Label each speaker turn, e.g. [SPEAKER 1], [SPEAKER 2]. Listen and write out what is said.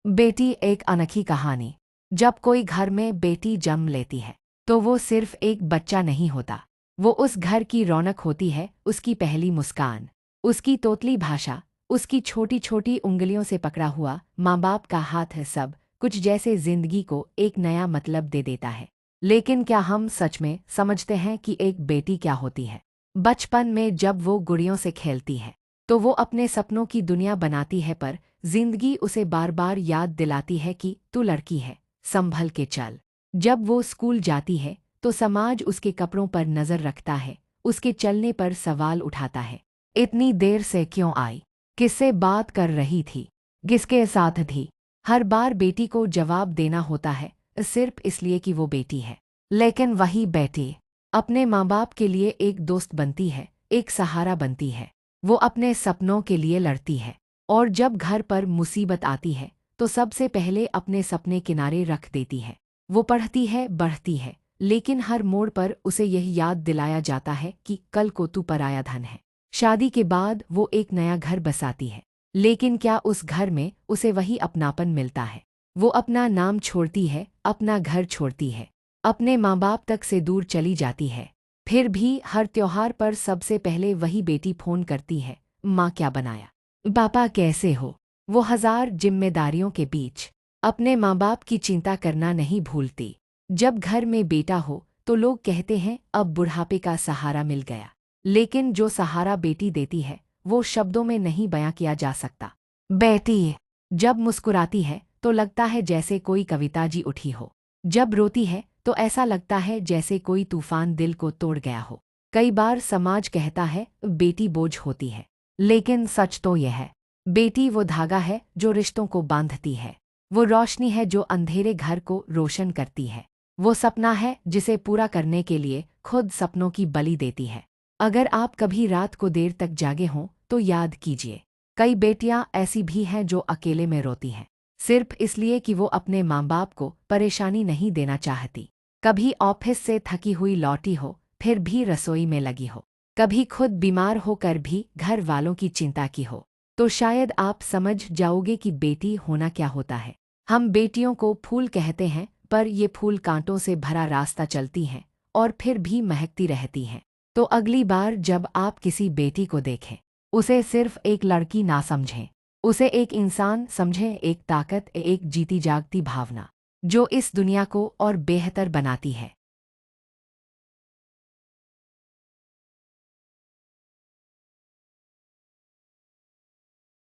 [SPEAKER 1] बेटी एक अनोखी कहानी। जब कोई घर में बेटी जन्म लेती है तो वो सिर्फ एक बच्चा नहीं होता। वो उस घर की रौनक होती है, उसकी पहली मुस्कान, उसकी तोतली भाषा, उसकी छोटी छोटी उंगलियों से पकड़ा हुआ माँ बाप का हाथ है, सब कुछ जैसे जिंदगी को एक नया मतलब दे देता है। लेकिन क्या हम सच में समझते हैं कि एक बेटी क्या होती है? बचपन में जब वो गुड़ियों से खेलती है तो वो अपने सपनों की दुनिया बनाती है, पर जिंदगी उसे बार बार याद दिलाती है कि तू लड़की है, संभल के चल। जब वो स्कूल जाती है तो समाज उसके कपड़ों पर नजर रखता है, उसके चलने पर सवाल उठाता है। इतनी देर से क्यों आई? किससे बात कर रही थी? किसके साथ थी? हर बार बेटी को जवाब देना होता है, सिर्फ इसलिए कि वो बेटी है। लेकिन वही बेटी अपने माँ बाप के लिए एक दोस्त बनती है, एक सहारा बनती है। वो अपने सपनों के लिए लड़ती है, और जब घर पर मुसीबत आती है तो सबसे पहले अपने सपने किनारे रख देती है। वो पढ़ती है, बढ़ती है, लेकिन हर मोड़ पर उसे यह याद दिलाया जाता है कि कल को तू पराया धन है। शादी के बाद वो एक नया घर बसाती है, लेकिन क्या उस घर में उसे वही अपनापन मिलता है? वो अपना नाम छोड़ती है, अपना घर छोड़ती है, अपने माँ बाप तक से दूर चली जाती है। फिर भी हर त्योहार पर सबसे पहले वही बेटी फोन करती है, माँ क्या बनाया, पापा कैसे हो? वो हजार जिम्मेदारियों के बीच अपने माँ बाप की चिंता करना नहीं भूलती। जब घर में बेटा हो तो लोग कहते हैं अब बुढ़ापे का सहारा मिल गया, लेकिन जो सहारा बेटी देती है वो शब्दों में नहीं बयां किया जा सकता। बेटी जब मुस्कुराती है तो लगता है जैसे कोई कविता जी उठी हो, जब रोती है तो ऐसा लगता है जैसे कोई तूफान दिल को तोड़ गया हो। कई बार समाज कहता है बेटी बोझ होती है, लेकिन सच तो यह है, बेटी वो धागा है जो रिश्तों को बांधती है। वो रोशनी है जो अंधेरे घर को रोशन करती है। वो सपना है जिसे पूरा करने के लिए खुद सपनों की बलि देती है। अगर आप कभी रात को देर तक जागे हों तो याद कीजिए, कई बेटियां ऐसी भी हैं जो अकेले में रोती हैं, सिर्फ इसलिए कि वो अपने माँ बाप को परेशानी नहीं देना चाहती। कभी ऑफिस से थकी हुई लौटी हो, फिर भी रसोई में लगी हो, कभी खुद बीमार होकर भी घर वालों की चिंता की हो, तो शायद आप समझ जाओगे कि बेटी होना क्या होता है। हम बेटियों को फूल कहते हैं, पर ये फूल कांटों से भरा रास्ता चलती हैं और फिर भी महकती रहती हैं। तो अगली बार जब आप किसी बेटी को देखें, उसे सिर्फ एक लड़की ना समझें, उसे एक इंसान समझें, एक ताकत, एक जीती जागती भावना जो इस दुनिया को और बेहतर बनाती है।